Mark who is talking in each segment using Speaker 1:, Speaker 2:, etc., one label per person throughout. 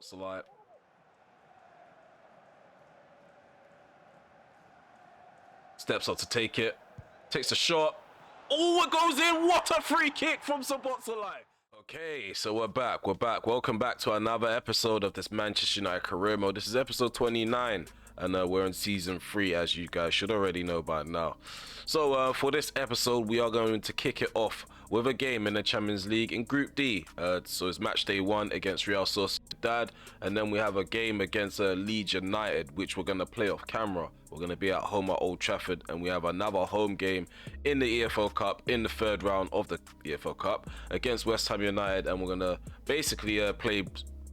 Speaker 1: Sociedad. Steps up to take it. Takes a shot. Oh, it goes in. What a free kick from Sociedad. Okay, so we're back. Welcome back to another episode of this Manchester United career mode. This is episode 29. And we're in season 3, as you guys should already know by now. So for this episode, we are going to kick it off with a game in the Champions League in Group D. So it's Matchday 1 against Real Sociedad, and then we have a game against Leeds United, which we're going to play off camera. We're going to be at home at Old Trafford, and we have another home game in the EFL Cup in the third round of the EFL Cup against West Ham United, and we're going to basically play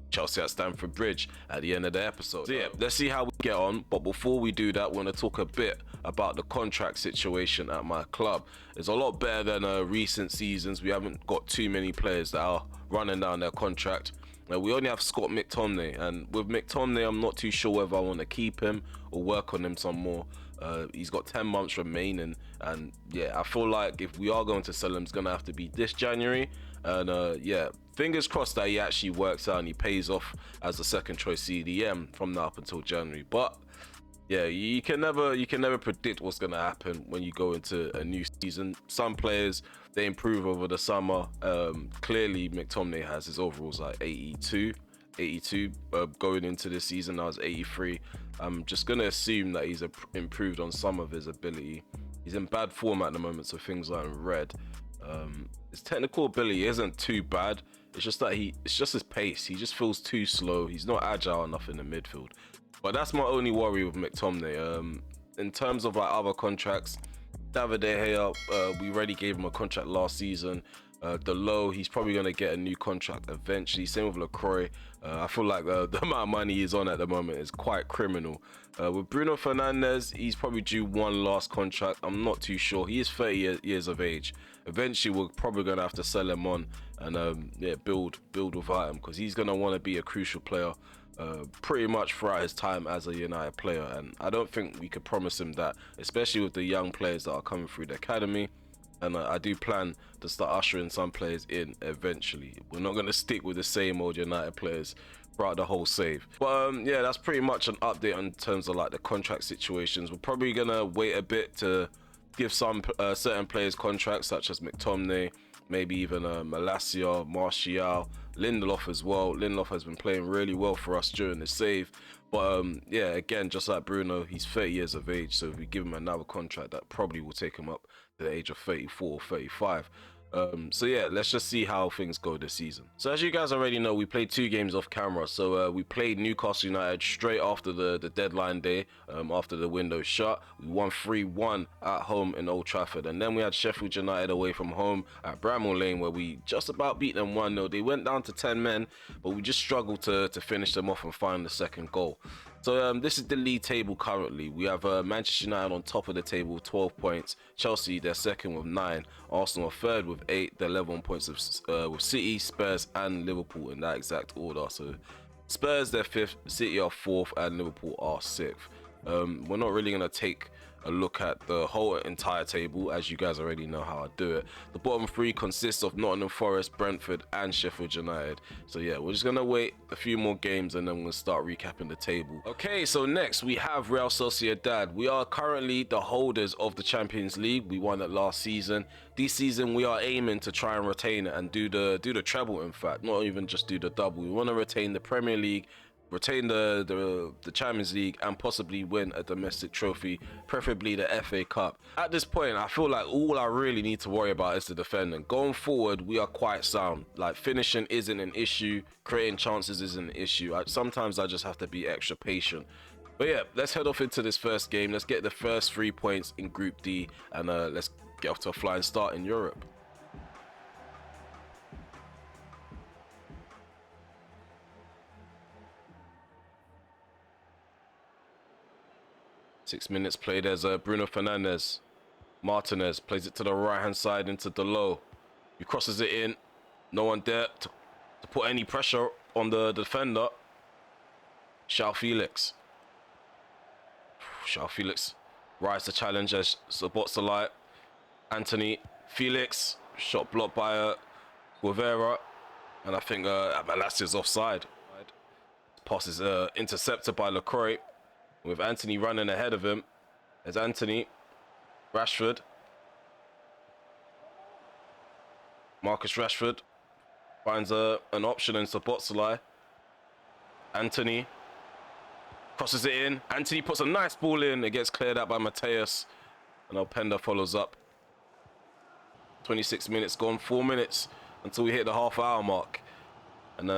Speaker 1: Chelsea at Stamford Bridge at the end of the episode. So yeah, let's see how we get on. But before we do that, we're going to talk a bit about the contract situation at my club. It's a lot better than recent seasons. We haven't got too many players that are running down their contract. We only have Scott McTominay, and with McTominay, I'm not too sure whether I want to keep him or work on him some more. He's got 10 months remaining, and yeah, I feel like if we are going to sell him, it's going to have to be this January. And yeah, fingers crossed that he actually works out and he pays off as a second choice CDM from now up until January. But yeah, you can never predict what's going to happen when you go into a new season. Some players, they improve over the summer. Clearly McTominay has his overalls like 82 going into this season. Now it's 83. I'm just going to assume that he's improved on some of his ability. He's in bad form at the moment, so things are in red. His technical ability isn't too bad. It's just that it's just his pace. He just feels too slow. He's not agile enough in the midfield. But that's my only worry with McTominay. In terms of like other contracts, David De Gea, we already gave him a contract last season. Delo, he's probably going to get a new contract eventually. Same with LaCroix. I feel like the amount of money he's on at the moment is quite criminal. With Bruno Fernandes, he's probably due one last contract. I'm not too sure. He is 30 years of age. Eventually, we're probably going to have to sell him on and yeah, build without him, because he's going to want to be a crucial player pretty much throughout his time as a United player. And I don't think we could promise him that, especially with the young players that are coming through the academy. And I do plan to start ushering some players in eventually. We're not going to stick with the same old United players throughout the whole save. But yeah, that's pretty much an update in terms of like the contract situations. We're probably going to wait a bit to give some certain players contracts, such as McTominay, maybe even Malacia, Martial, Lindelof as well. Lindelof has been playing really well for us during the save. But yeah, again, just like Bruno, he's 30 years of age, so if we give him another contract, that probably will take him up to the age of 34 or 35. So yeah, let's just see how things go this season. So as you guys already know, we played 2 games off camera. So we played Newcastle United straight after the deadline day, after the window shut. We won 3-1 at home in Old Trafford, and then we had Sheffield United away from home at Bramall Lane, where we just about beat them 1-0. They went down to 10 men, but we just struggled to finish them off and find the second goal. So this is the league table currently. We have Manchester United on top of the table with 12 points. Chelsea, they're second with 9. Arsenal are third with 8. They're level on points with City, Spurs and Liverpool in that exact order. So Spurs, they're 5th, City are 4th and Liverpool are 6th. We're not really going to take a look at the whole entire table, as you guys already know how I do it. The bottom 3 consists of Nottingham Forest, Brentford and Sheffield United. So yeah, we're just gonna wait a few more games and then we'll start recapping the table. Okay, so next we have Real Sociedad. We are currently the holders of the Champions League. We won it last season. This season we are aiming to try and retain it and do the treble, in fact, not even just do the double. We want to retain the Premier League, retain the Champions League and possibly win a domestic trophy, preferably the FA Cup. At this point, I feel like all I really need to worry about is the defending. Going forward, we are quite sound. Like, finishing isn't an issue, creating chances isn't an issue. Sometimes I just have to be extra patient. But yeah, let's head off into this first game. Let's get the first 3 points in Group D and let's get off to a flying start in Europe. Six minutes played as Bruno Fernandes. Martinez plays it to the right hand side into Delo. He crosses it in. No one there to put any pressure on the defender. João Felix. João Felix rise to challenge as Sociedad. Anthony Felix. Shot blocked by Guevara. And I think Malacia's offside. Pass is intercepted by LaCroix with Anthony running ahead of him. There's Anthony. Rashford. Marcus Rashford finds an option in Szoboszlai. Anthony crosses it in. Anthony puts a nice ball in. It gets cleared out by Mateus. And Openda follows up. 26 minutes gone. 4 minutes until we hit the half-hour mark. And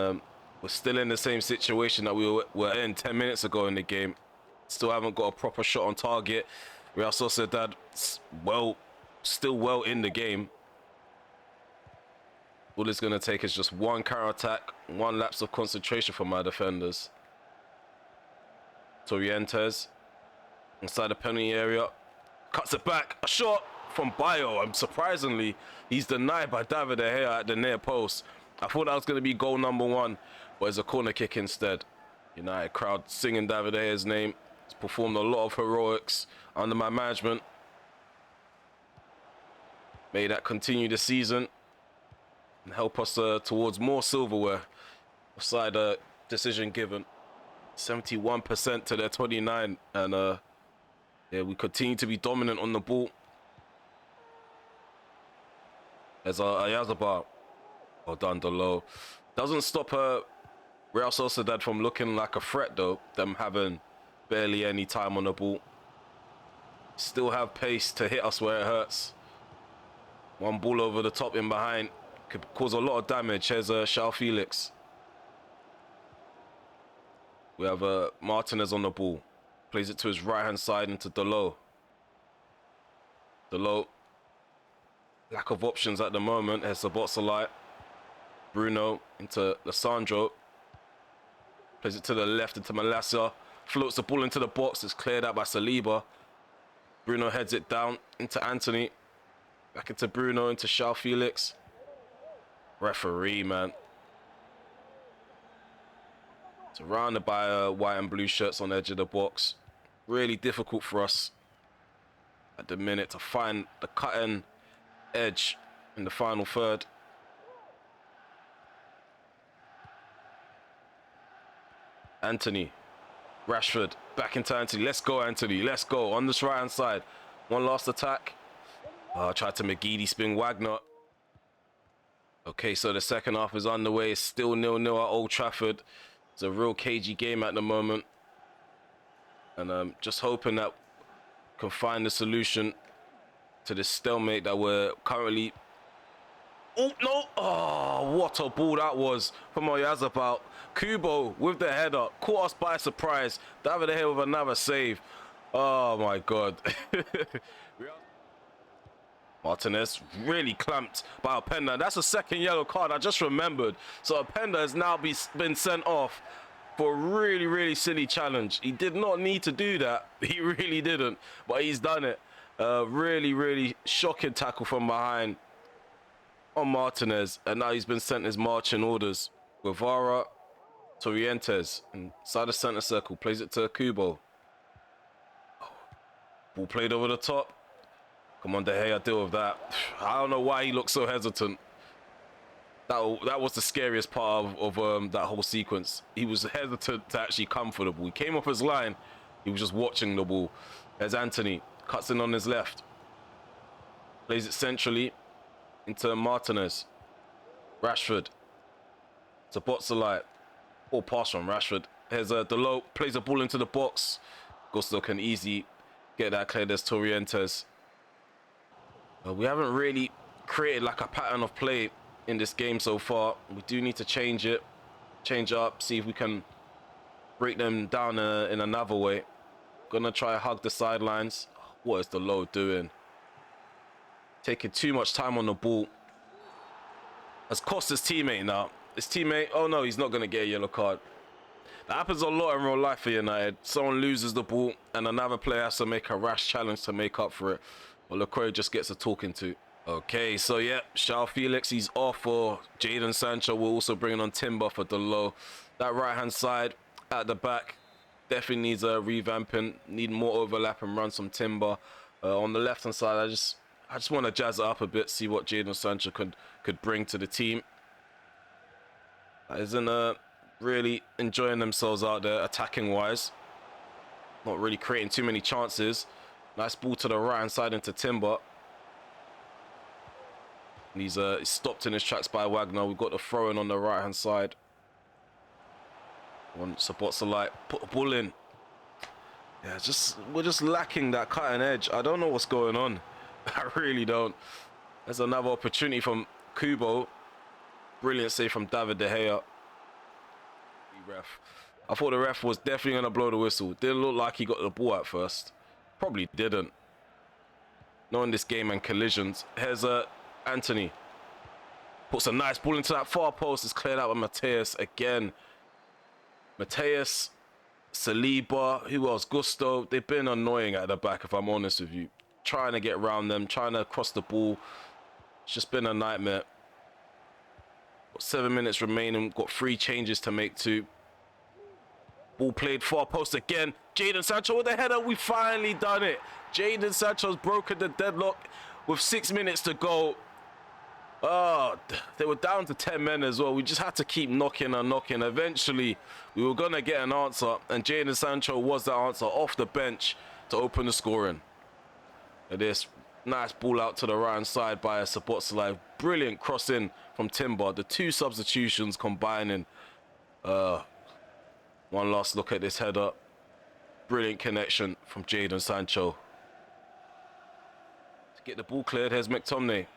Speaker 1: we're still in the same situation that we were in 10 minutes ago in the game. Still haven't got a proper shot on target. Real Sociedad, still well in the game. All it's going to take is just one counter-attack, one lapse of concentration from my defenders. Torrientes, inside the penalty area, cuts it back. A shot from Bayo. Surprisingly, he's denied by David De Gea at the near post. I thought that was going to be goal number 1, but it's a corner kick instead. United crowd singing David De Gea's name. He's performed a lot of heroics under my management. May that continue this season and help us towards more silverware. Offside decision given. 71% to their 29, and yeah, we continue to be dominant on the ball. There's Ayazabar. Well done, Delo. Doesn't stop Real Sociedad from looking like a threat though, them having barely any time on the ball. Still have pace to hit us where it hurts. One ball over the top in behind could cause a lot of damage. Here's João Felix. We have Martinez on the ball. Plays it to his right-hand side into Delo. Delo. Lack of options at the moment. Here's Szoboszlai. Bruno into Lissandro. Plays it to the left into Malassa. Floats the ball into the box. It's cleared out by Saliba. Bruno heads it down into Anthony. Back into Bruno, into João Felix. Referee, man. Surrounded by white and blue shirts on the edge of the box. Really difficult for us at the minute to find the cutting edge in the final third. Anthony. Rashford. Back into Anthony. Let's go, Anthony. Let's go. On this right-hand side. One last attack. Tried to McGeady spin Wagner. Okay, so the second half is underway. It's still 0-0 at Old Trafford. It's a real cagey game at the moment. And I'm just hoping that we can find a solution to this stalemate that we're currently... Oh, no! Oh, what a ball that was from Oyarzabal. Kubo with the header. Caught us by surprise. David De Gea with another save. Oh, my God. Martinez really clamped by Openda. That's a second yellow card I just remembered. So Openda has now been sent off for a really, really silly challenge. He did not need to do that. He really didn't. But he's done it. Really, really shocking tackle from behind on Martinez. And now he's been sent his marching orders. Guevara, Torrientes inside the center circle. Plays it to Kubo. Ball played over the top. Come on, De Gea, deal with that. I don't know why he looks so hesitant. That was the scariest part of that whole sequence. He was hesitant to actually come for the ball. He came off his line. He was just watching the ball. There's Anthony. Cuts in on his left. Plays it centrally into Martinez. Rashford. Szoboszlai. All pass from Rashford. Here's Delo. Plays the ball into the box. Gusto can easily get that cleared. There's Torrientes. We haven't really created like a pattern of play in this game so far. We do need to change up, see if we can break them down in another way. Gonna try to hug the sidelines. What is Delo doing? Taking too much time on the ball. Has cost his teammate now. His teammate, oh no, he's not gonna get a yellow card. That happens a lot in real life for United. Someone loses the ball and another player has to make a rash challenge to make up for it. Well, LaCroix just gets a talking to. Okay, so yeah, João Felix, he's off for Jadon Sancho. We're also bringing on Timber for Delo. That right-hand side at the back definitely needs a revamping. Need more overlap and run some Timber. On the left-hand side, I just want to jazz it up a bit, see what Jadon Sancho could bring to the team. That isn't really enjoying themselves out there, attacking wise. Not really creating too many chances. Nice ball to the right hand side into Timber. And he's stopped in his tracks by Wagner. We've got the throw in on the right hand side. One Szoboszlai, put a ball in. Yeah, we're just lacking that cutting edge. I don't know what's going on. I really don't. There's another opportunity from Kubo. Brilliant save from David De Gea. Ref. I thought the ref was definitely going to blow the whistle. Didn't look like he got the ball at first. Probably didn't. Knowing this game and collisions. Here's Anthony. Puts a nice ball into that far post. It's cleared out by Mateus again. Mateus, Saliba, who else? Gusto. They've been annoying at the back, if I'm honest with you. Trying to get around them, trying to cross the ball. It's just been a nightmare. Got 7 minutes remaining. Got 3 changes to make too. Ball played far post again. Jadon Sancho with the header. We finally done it. Jadon Sancho's broken the deadlock with 6 minutes to go. Oh, they were down to 10 men as well. We just had to keep knocking and knocking. Eventually, we were going to get an answer. And Jadon Sancho was the answer off the bench to open the scoring. And this nice ball out to the right hand side by Szoboszlai. Brilliant cross in from Timber. The 2 substitutions combining. One last look at this header. Brilliant connection from Jadon Sancho. To get the ball cleared, here's McTominay.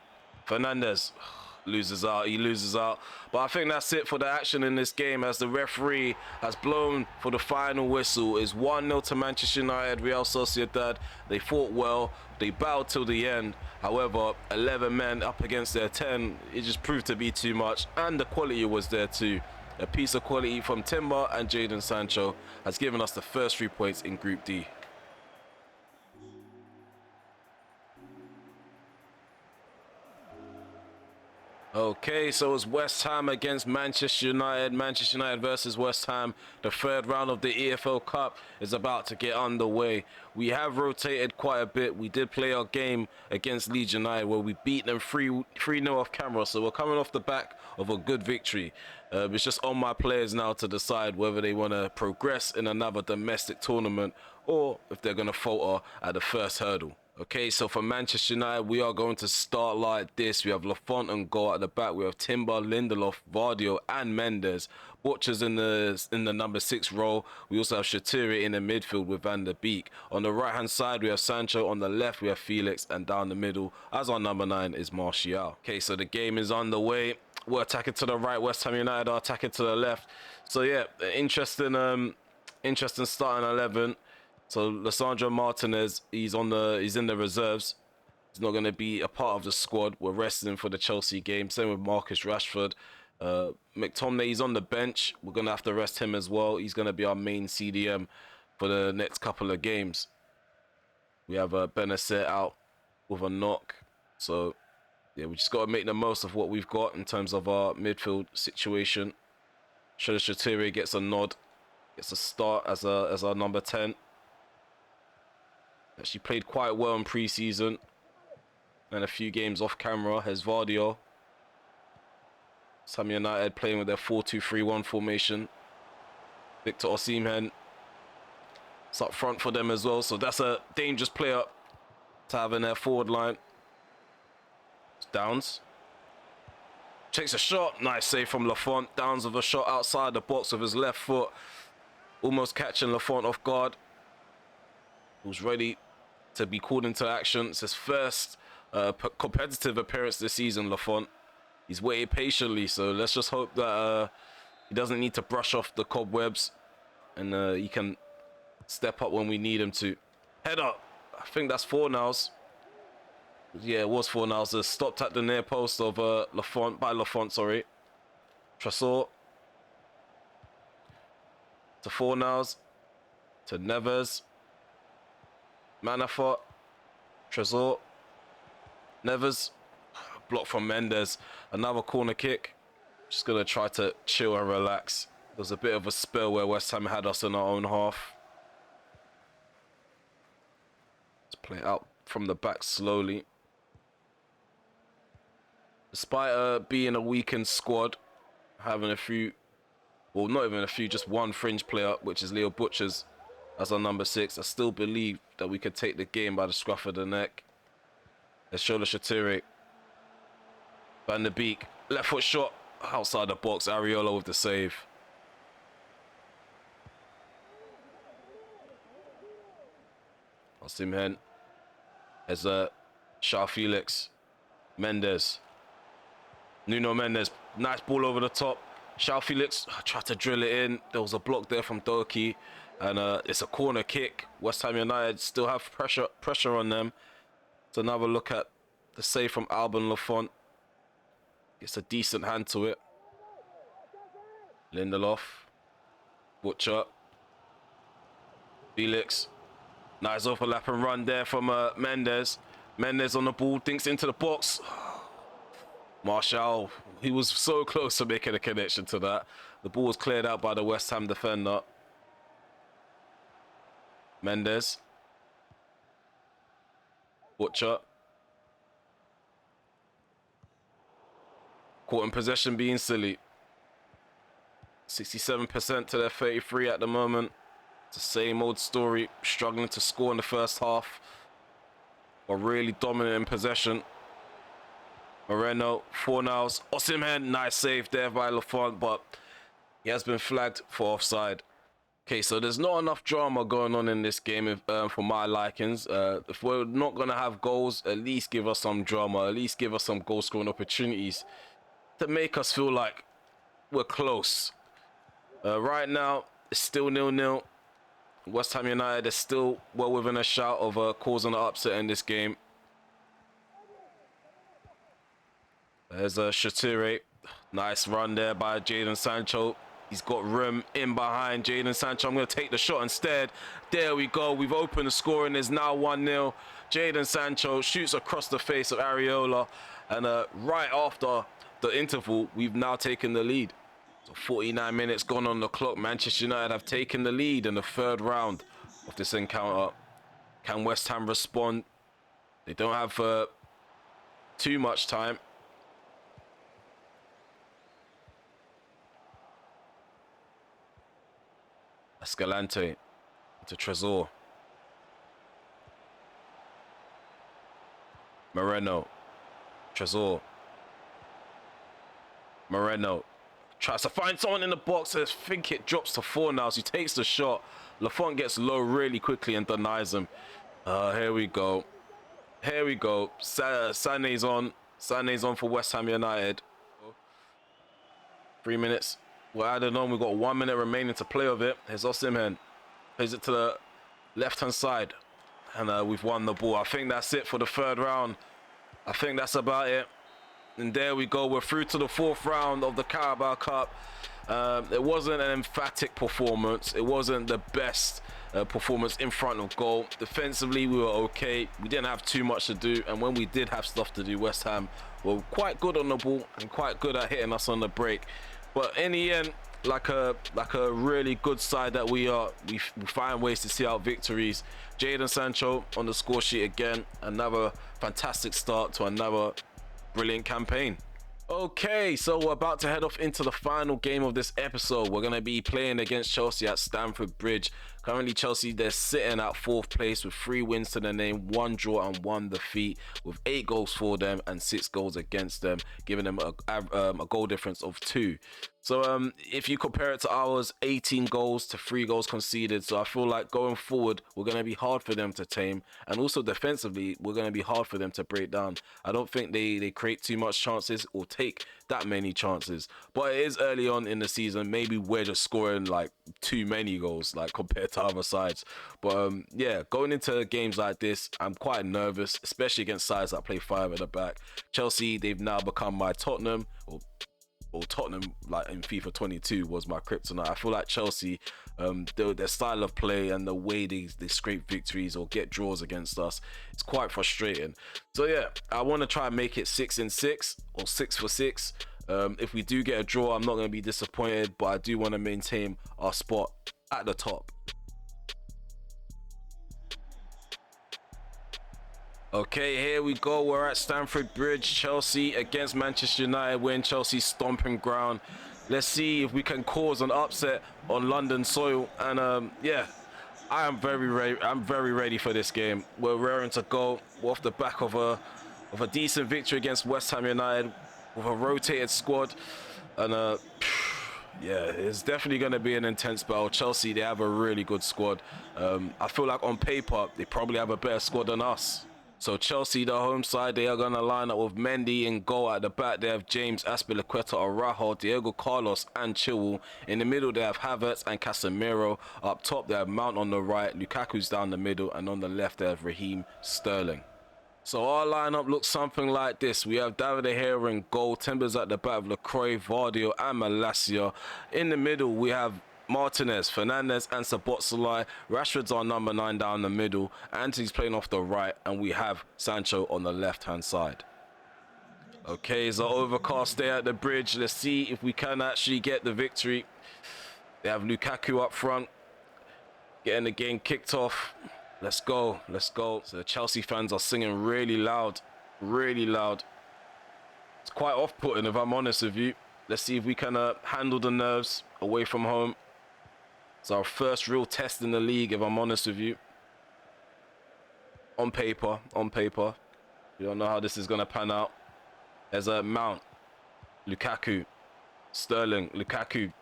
Speaker 1: Fernandez loses out, he loses out. But I think that's it for the action in this game, as the referee has blown for the final whistle. It's 1-0 to Manchester United, Real Sociedad. They fought well, they battled till the end. However, 11 men up against their 10, it just proved to be too much. And the quality was there too. A piece of quality from Timber and Jadon Sancho has given us the first 3 points in Group D. Okay, so it's West Ham against Manchester United. Manchester United versus West Ham. The 3rd round of the EFL Cup is about to get underway. We have rotated quite a bit. We did play our game against Leeds United where we beat them 3-0 off camera. So we're coming off the back of a good victory. It's just on my players now to decide whether they want to progress in another domestic tournament or if they're going to falter at the first hurdle. Okay, so for Manchester United, we are going to start like this. We have Lafont and goal at the back. We have Timber, Lindelof, Vardio, and Mendes. Butchers in the number 6 role. We also have Shatiri in the midfield with Van der Beek. On the right-hand side, we have Sancho. On the left, we have Felix. And down the middle, as our number 9, is Martial. Okay, so the game is underway. We're attacking to the right. West Ham United are attacking to the left. So, yeah, interesting starting 11. So Lisandro Martinez, he's in the reserves. He's not going to be a part of the squad. We're resting him for the Chelsea game. Same with Marcus Rashford. McTominay, he's on the bench. We're going to have to rest him as well. He's going to be our main CDM for the next couple of games. We have Benasset out with a knock. So, yeah, we just got to make the most of what we've got in terms of our midfield situation. Shatiri gets a nod. Gets a start as our number 10. Actually played quite well in pre-season and a few games off camera. Has Vardio. Sam United playing with their 4-2-3-1 formation. Victor Osimhen. It's up front for them as well, so that's a dangerous player to have in their forward line. It's Downs. Takes a shot. Nice save from Lafont. Downs with a shot outside the box with his left foot. Almost catching Lafont off guard. Who's ready to be called into action. It's his first competitive appearance this season, Lafont. He's waited patiently, so let's just hope that he doesn't need to brush off the cobwebs and he can step up when we need him to. Head up. I think that's Fornals. Yeah, it was Fornals. It's stopped at the near post of Lafont, sorry. Trésor. To Fornals. To Neves. Manafort, Trésor, Neves, block from Mendes, another corner kick. Just going to try to chill and relax. There was a bit of a spell where West Ham had us in our own half. Let's play it out from the back slowly. Despite being a weakened squad, having a few Well, not even a few, just one fringe player, which is Leo Butchers as our number 6. I still believe that we could take the game by the scruff of the neck. Let's show the Shatiri. Van der Beek, left foot shot outside the box. Areola with the save. Osimhen. There's João Felix. Mendes. Nuno Mendes. Nice ball over the top. João Felix tried to drill it in. There was a block there from Doki. And it's a corner kick. West Ham United still have pressure on them. Let's another look at the save from Alban Lafont. Gets a decent hand to it. Lindelof. Butcher. Felix. Nice overlap and run there from Mendes. Mendes on the ball, dinks into the box. Martial, he was so close to making a connection to that. The ball was cleared out by the West Ham defender. Mendes. Butcher. Caught in possession being silly. 67% to their 33 at the moment. It's the same old story. Struggling to score in the first half. But really dominant in possession. Moreno, Fornals, Osimhen, nice save there by Lafont, but he has been flagged for offside. Okay, so there's not enough drama going on in this game for my likings. If we're not going to have goals, at least give us some drama, at least give us some goal-scoring opportunities to make us feel like we're close. Right now, it's still 0-0. West Ham United is still well within a shout of causing an upset in this game. There's a Shatiri. Nice run there by Jadon Sancho. He's got room in behind Jadon Sancho. I'm going to take the shot instead. There we go. We've opened the scoring. It's now 1-0. Jadon Sancho shoots across the face of Areola. And right after the interval, we've now taken the lead. So 49 minutes gone on the clock. Manchester United have taken the lead in the third round of this encounter. Can West Ham respond? They don't have too much time. Escalante to Trezor. Moreno. Trezor. Moreno. Tries to find someone in the box. I think it drops to Fornals. He takes the shot. Lafont gets low really quickly and denies him. Here we go. Here we go. Sané's on. Sané's on for West Ham United. 3 minutes. We're adding on. We've got 1 minute remaining to play of it. Here's Osimhen. Plays it to the left-hand side. And we've won the ball. I think that's it for the third round. I think that's about it. And there we go. We're through to the fourth round of the Carabao Cup. It wasn't an emphatic performance. It wasn't the best performance in front of goal. Defensively, we were okay. We didn't have too much to do. And when we did have stuff to do, West Ham were quite good on the ball and quite good at hitting us on the break. But in the end, like a really good side that we are, we find ways to see out victories. Jadon Sancho on the score sheet again. Another fantastic start to another brilliant campaign. Okay, so we're about to head off into the final game of this episode. We're going to be playing against Chelsea at Stamford Bridge. Currently, Chelsea, they're sitting at 4th place with 3 wins to their name, 1 draw and 1 defeat, with 8 goals for them and 6 goals against them, giving them a goal difference of 2. So if you compare it to ours, 18 goals to 3 goals conceded. So I feel like going forward, we're going to be hard for them to tame. And also defensively, we're going to be hard for them to break down. I don't think they create too much chances or take that many chances. But it is early on in the season. Maybe we're just scoring like too many goals like compared to other sides. But yeah, going into games like this, I'm quite nervous, especially against sides that play 5 at the back. Chelsea, they've now become my Tottenham, or Tottenham, like in FIFA 22, was my kryptonite. I feel like Chelsea, their style of play and the way they scrape victories or get draws against us, it's quite frustrating. So yeah, I want to try and make it 6-6 or 6 for 6. If we do get a draw, I'm not going to be disappointed, but I do want to maintain our spot at the top. Okay, here we go. We're at Stamford Bridge. Chelsea against Manchester United. We're in Chelsea's stomping ground. Let's see if we can cause an upset on London soil. And yeah, I am very ready. I'm very ready for this game. We're raring to go. We're off the back of a decent victory against West Ham United with a rotated squad, and yeah, it's definitely going to be an intense battle. Chelsea, they have a really good squad. I feel like on paper they probably have a better squad than us. So Chelsea, the home side, they are going to line up with Mendy in goal. At the back, they have James, Azpilicueta, Araujo, Diego Carlos, and Chilwell. In the middle, they have Havertz and Casemiro. Up top, they have Mount on the right, Lukaku's down the middle, and on the left, they have Raheem Sterling. So our lineup looks something like this. We have David De Gea in goal, Timbers at the back with Lacroix, Vardio, and Malacia. In the middle, we have Martinez, Fernandez, and Szoboszlai. Rashford's our number 9 down the middle. Anthony's playing off the right, and we have Sancho on the left-hand side. Okay, it's an overcast day at the bridge. Let's see if we can actually get the victory. They have Lukaku up front, getting the game kicked off. Let's go, let's go. So the Chelsea fans are singing really loud, really loud. It's quite off-putting, if I'm honest with you. Let's see if we can handle the nerves away from home. It's our first real test in the league, if I'm honest with you. On paper. We don't know how this is going to pan out. There's a Mount, Lukaku, Sterling, Lukaku.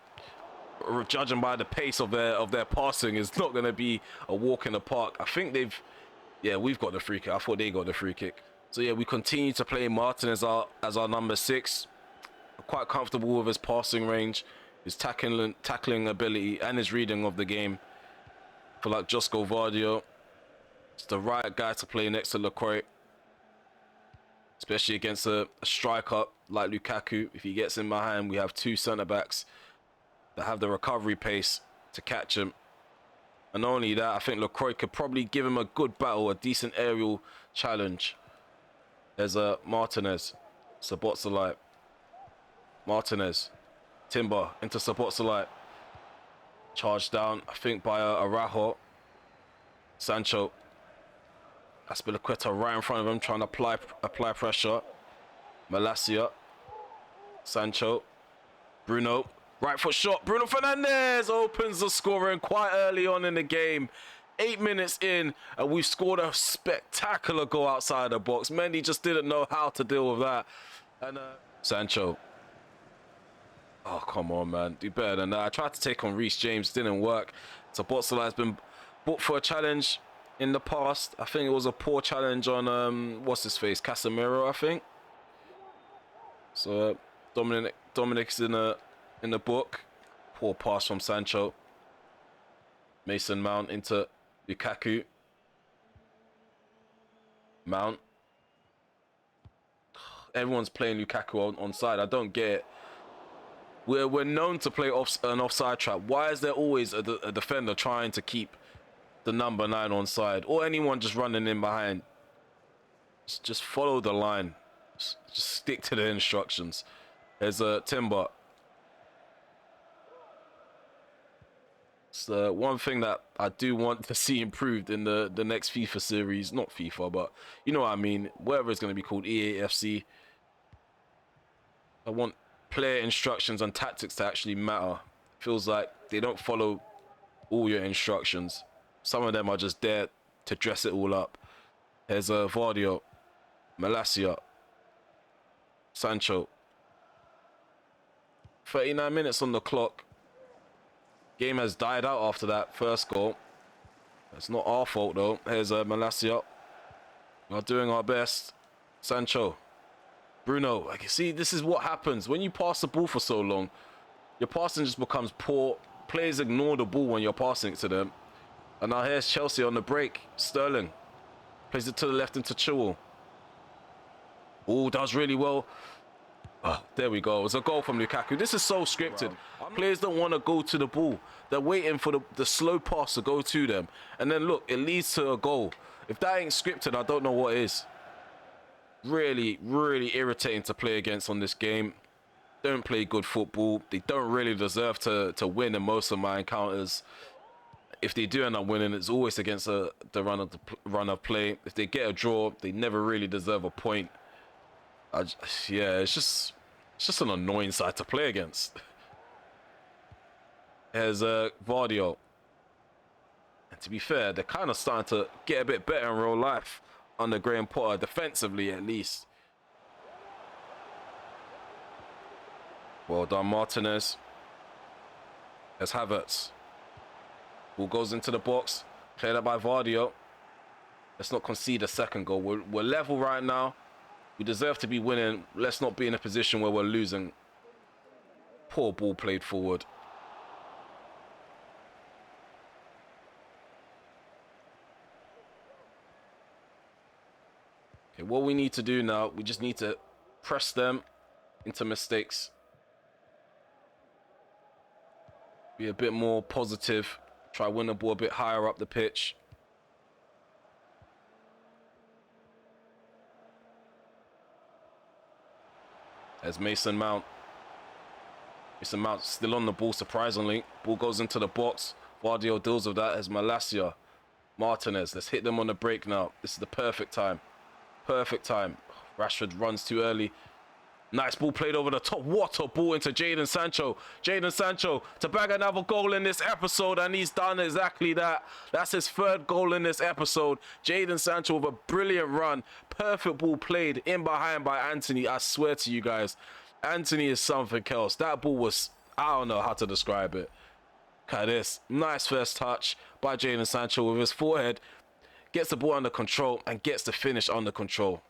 Speaker 1: Judging by the pace of their passing, it's not going to be a walk in the park. I think we've got the free kick. I thought they got the free kick. So yeah, we continue to play Martin as our number 6. I'm quite comfortable with his passing range, his tackling ability, and his reading of the game. I feel like Josko Vardio is the right guy to play next to Lacroix, especially against a striker like Lukaku. If he gets in behind, we have 2 centre-backs that have the recovery pace to catch him. And not only that, I think Lacroix could probably give him a good battle, a decent aerial challenge. There's a Martinez, Szoboszlai, Martinez, Timber into Szoboszlai. Charged down, I think, by Araujo. Sancho. Azpilicueta right in front of him, trying to apply pressure. Malacia. Sancho. Bruno. Right foot shot. Bruno Fernandes opens the scoring quite early on in the game. 8 minutes in, and we've scored a spectacular goal outside the box. Mendy just didn't know how to deal with that. And Sancho. Oh, come on, man. Do better than that. I tried to take on Reece James. Didn't work. Szoboszlai has been booked for a challenge in the past. I think it was a poor challenge on, what's his face? Casemiro, I think. So, Dominic's in the book. Poor pass from Sancho. Mason Mount into Lukaku. Mount. Everyone's playing Lukaku on side. I don't get it. We're known to play an offside trap. Why is there always a defender trying to keep the number 9 on side, or anyone just running in behind? Just follow the line. Just stick to the instructions. There's a Timber. It's the one thing that I do want to see improved in the next FIFA series. Not FIFA, but you know what I mean. Whatever it's going to be called, EAFC. I want player instructions and tactics to actually matter. Feels like they don't follow all your instructions. Some of them are just there to dress it all up. There's a Vardio, Malacia, Sancho. 39 minutes on the clock. Game has died out after that first goal. It's not our fault though. Here's Malacia. We're doing our best. Sancho. Bruno. Like, you see, this is what happens when you pass the ball for so long. Your passing just becomes poor. Players ignore the ball when you're passing it to them. And now here's Chelsea on the break. Sterling plays it to the left into Chilwell. Oh, does really well. Oh, there we go. It's a goal from Lukaku. This is so scripted. Players don't want to go to the ball. They're waiting for the slow pass to go to them. And then look, it leads to a goal. If that ain't scripted, I don't know what is. Really, really irritating to play against on this game. Don't play good football. They don't really deserve to win in most of my encounters. If they do end up winning, it's always against the run of play. If they get a draw, they never really deserve a point. Yeah, it's just an annoying side to play against. There's Vardio. And to be fair, they're kind of starting to get a bit better in real life under Graham Potter, defensively at least. Well done, Martinez. There's Havertz. Ball goes into the box. Cleared up by Vardio. Let's not concede a second goal. We're level right now. We deserve to be winning. Let's not be in a position where we're losing. Poor ball played forward. Okay, what we need to do now, we just need to press them into mistakes. Be a bit more positive. Try win the ball a bit higher up the pitch. There's Mason Mount. Mason Mount still on the ball, surprisingly. Ball goes into the box. Vardio deals with that as Malacia. Martinez, let's hit them on the break now. This is the perfect time. Perfect time. Rashford runs too early. Nice ball played over the top. What a ball into Jadon Sancho. Jadon Sancho to bag another goal in this episode, and he's done exactly that. That's his third goal in this episode. Jadon Sancho with a brilliant run. Perfect ball played in behind by Anthony. I swear to you guys, Anthony is something else. That ball was, I don't know how to describe it. Look at this. Nice first touch by Jadon Sancho with his forehead. Gets the ball under control and gets the finish under control.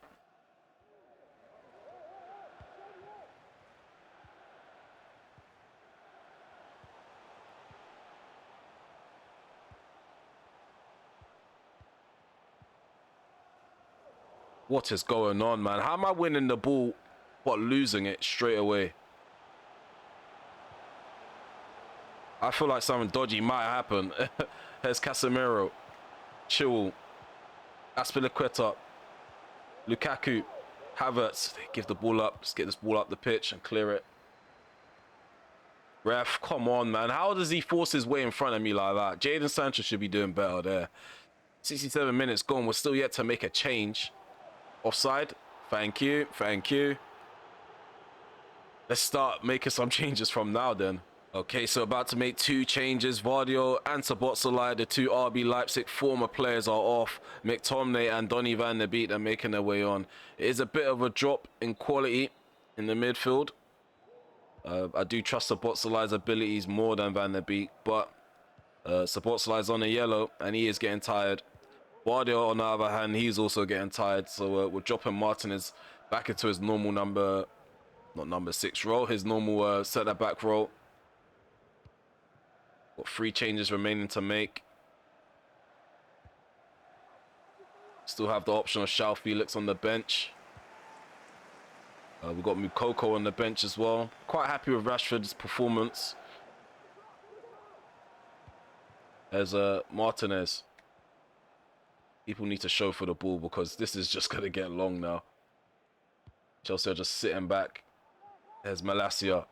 Speaker 1: What is going on, man? How am I winning the ball but losing it straight away? I feel like something dodgy might happen. There's Casemiro. Chilwell. Azpilicueta. Lukaku. Havertz. They give the ball up. Let's get this ball up the pitch and clear it. Ref, come on, man. How does he force his way in front of me like that? Jadon Sancho should be doing better there. 67 minutes gone. We're still yet to make a change. Offside. Thank you. Thank you. Let's start making some changes from now then. Okay, so about to make two changes. Vardio and Szoboszlai, the two RB Leipzig former players, are off. McTominay and Donny van der Beek are making their way on. It is a bit of a drop in quality in the midfield. I do trust Szoboszlai's abilities more than Van der Beek, but Szoboszlai's on a yellow and he is getting tired. Vardio, on the other hand, he's also getting tired, so we're dropping Martinez back into his normal number 6 role, his normal centre-back role. Got 3 changes remaining to make. Still have the option of João Felix on the bench. We've got Moukoko on the bench as well. Quite happy with Rashford's performance. There's Martinez. People need to show for the ball because this is just going to get long now. Chelsea are just sitting back. There's Malacia.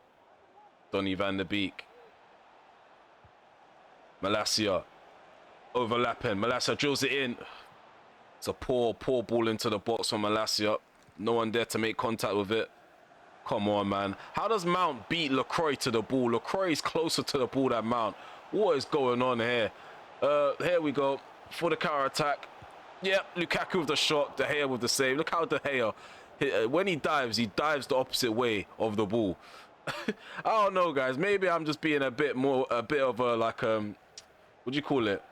Speaker 1: Donny van der Beek. Malacia. Overlapping. Malacia drills it in. It's a poor ball into the box from Malacia. No one there to make contact with it. Come on, man. How does Mount beat Lacroix to the ball? Lacroix is closer to the ball than Mount. What is going on here? Here we go. For the counter-attack. Yep, Lukaku with the shot. De Gea with the save. Look how De Gea, when he dives the opposite way of the ball. I don't know, guys. Maybe I'm just being a bit of a, like, what do you call it?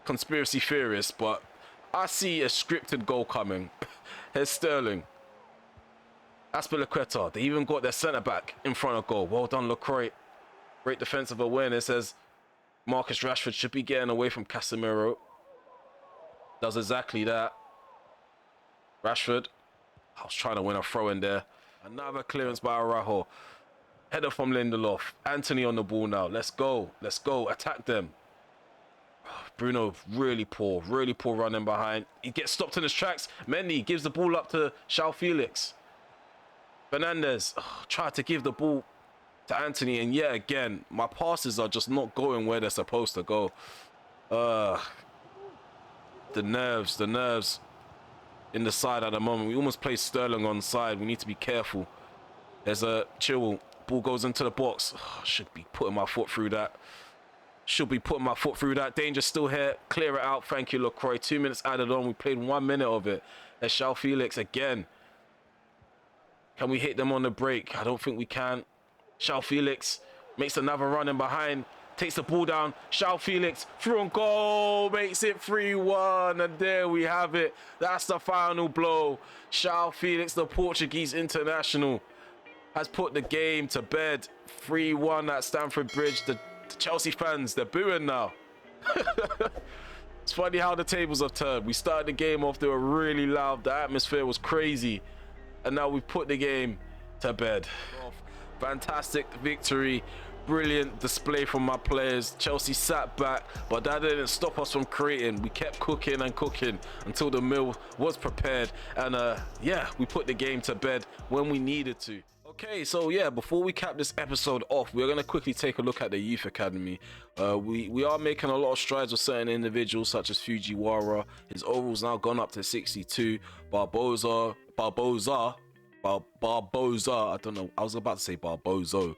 Speaker 1: Conspiracy theorist, but I see a scripted goal coming. Here's Sterling. Azpilicueta. They even got their centre-back in front of goal. Well done, Lacroix. Great defensive awareness as Marcus Rashford should be getting away from Casemiro. Does exactly that. Rashford. I was trying to win a throw in there. Another clearance by Araujo. Header from Lindelof. Anthony on the ball now. Let's go. Let's go. Attack them. Bruno, really poor running behind. He gets stopped in his tracks. Mendy gives the ball up to João Felix. Fernandes tried to give the ball to Anthony, and yet again, my passes are just not going where they're supposed to go. The nerves in the side at the moment. We almost play Sterling on side. We need to be careful. There's a Chilwell. Ball goes into the box. Should be putting my foot through that. Should be putting my foot through that. Danger still here. Clear it out. Thank you, LaCroix. 2 minutes added on. We played 1 minute of it. There's João Felix again. Can we hit them on the break? I don't think we can. João Felix makes another run in behind. Takes the ball down. João Felix through on goal. Makes it 3-1. And there we have it. That's the final blow. João Felix, the Portuguese international, has put the game to bed. 3-1 at Stamford Bridge. The Chelsea fans, they're booing now. It's funny how the tables have turned. We started the game off, they were really loud, the atmosphere was crazy, and now we've put the game to bed. Fantastic victory, brilliant display from my players. Chelsea sat back, but that didn't stop us from creating. We kept cooking and cooking until the meal was prepared, and yeah, we put the game to bed when we needed to. Okay, so yeah, before we cap this episode off, we're going to quickly take a look at the youth academy. We are making a lot of strides with certain individuals such as Fujiwara. His overall's now gone up to 62. Barboza, I don't know, I was about to say Barboza,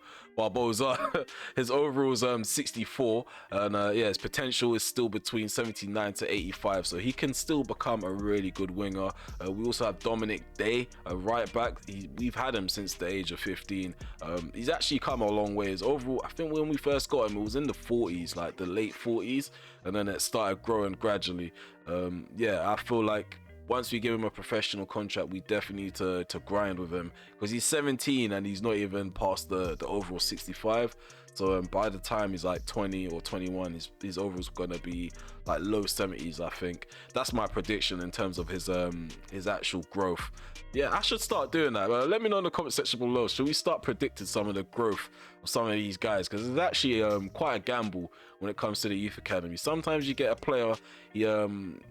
Speaker 1: his overall's 64, and yeah, his potential is still between 79 to 85, so he can still become a really good winger. We also have Dominic Day, a right back. We've had him since the age of 15. He's actually come a long way. His overall, I think when we first got him, it was in the 40s, like the late 40s, and then it started growing gradually. Yeah, I feel like once we give him a professional contract, we definitely need to grind with him, because he's 17 and he's not even past the overall 65. So by the time he's like 20 or 21, his overall's gonna be like low 70s. I think that's my prediction in terms of his actual growth. Yeah, I should start doing that. Let me know in the comment section below. Should we start predicting some of the growth of some of these guys? Because it's actually quite a gamble when it comes to the youth academy. Sometimes you get a player, he's an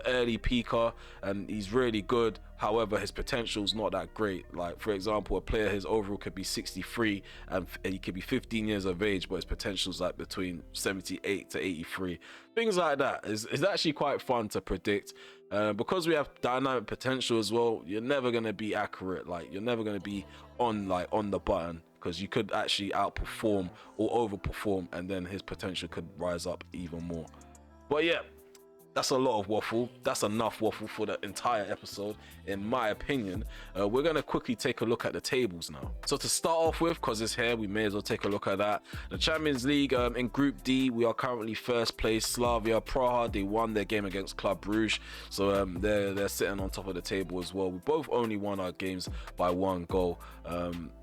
Speaker 1: early peaker and he's really good. However, his potential's not that great. Like for example, a player, his overall could be 63 and he could be 15 years of age, but his potential's like between 78 to 83. Things like that is actually quite fun to predict. Because we have dynamic potential as well, you're never going to be accurate. Like you're never going to be on the button, because you could actually outperform or overperform, and then his potential could rise up even more. But yeah, that's a lot of waffle. That's enough waffle for the entire episode, in my opinion. We're going to quickly take a look at the tables now. So to start off with, because it's here, we may as well take a look at that. The Champions League, in Group D, we are currently first place. Slavia Praha, they won their game against Club Brugge. So they're sitting on top of the table as well. We both only won our games by 1 goal.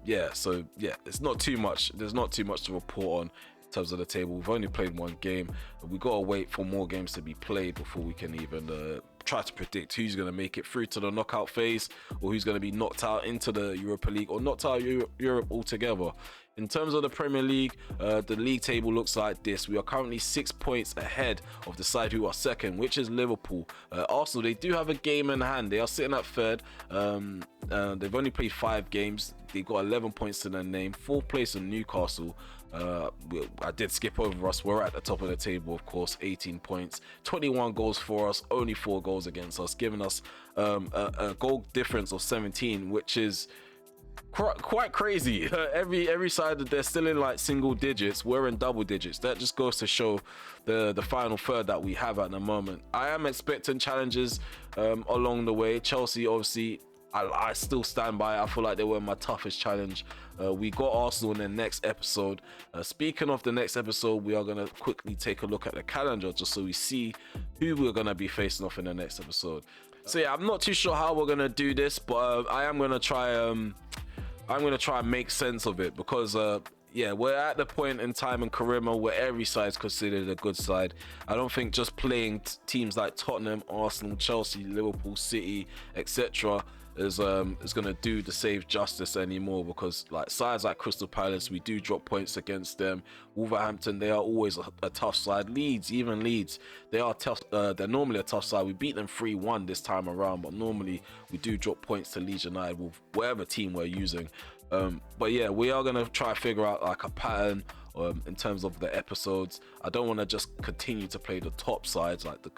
Speaker 1: Yeah, so yeah, it's not too much. There's not too much to report on in terms of the table. We've only played 1 game. We gotta wait for more games to be played before we can even try to predict who's going to make it through to the knockout phase, or who's going to be knocked out into the Europa League, or knocked out of Europe altogether. In terms of the Premier League, the league table looks like this. We are currently 6 points ahead of the side who are second, which is Liverpool. Arsenal, they do have a game in hand. They are sitting at third. They've only played 5 games. They've got 11 points to their name. 4th place in Newcastle. I did skip over us. We're at the top of the table, of course, 18 points, 21 goals for us, only 4 goals against us, giving us a goal difference of 17, which is quite crazy. Every side that they're still in like single digits, we're in double digits. That just goes to show the final third that we have at the moment. I am expecting challenges along the way. Chelsea, obviously, I still stand by it. I feel like they were my toughest challenge. We got Arsenal in the next episode. Speaking of the next episode, we are going to quickly take a look at the calendar just so we see who we're going to be facing off in the next episode. So yeah, I'm not too sure how we're going to do this, but I am going to try and make sense of it, because yeah, we're at the point in time in Karima where every side's considered a good side. I don't think just playing teams like Tottenham, Arsenal, Chelsea, Liverpool, City, etc. is going to do the save justice anymore, because like sides like Crystal Palace, we do drop points against them. Wolverhampton, they are always a tough side. Leeds, they are tough. They're normally a tough side. We beat them 3-1 this time around, but normally we do drop points to Leeds United with whatever team we're using. But yeah, we are going to try to figure out like a pattern in terms of the episodes. I don't want to just continue to play the top sides, like the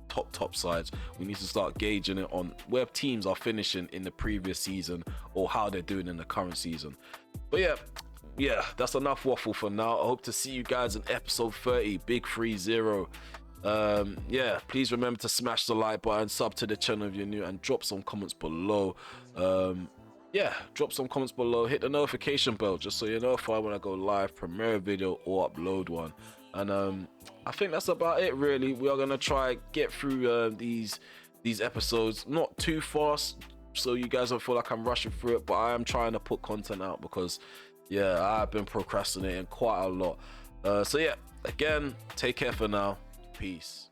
Speaker 1: top sides. We need to start gauging it on where teams are finishing in the previous season or how they're doing in the current season. But yeah, yeah, that's enough waffle for now. I hope to see you guys in episode 30, big 30. Yeah, please remember to smash the like button, sub to the channel if you're new, and drop some comments below. Yeah, drop some comments below, hit the notification bell just so you're notified when I go live, premiere a video or upload one. And I think that's about it really. We are gonna try get through these episodes not too fast so you guys don't feel like I'm rushing through it, but I am trying to put content out because yeah, I've been procrastinating quite a lot. So yeah, again, take care for now. Peace.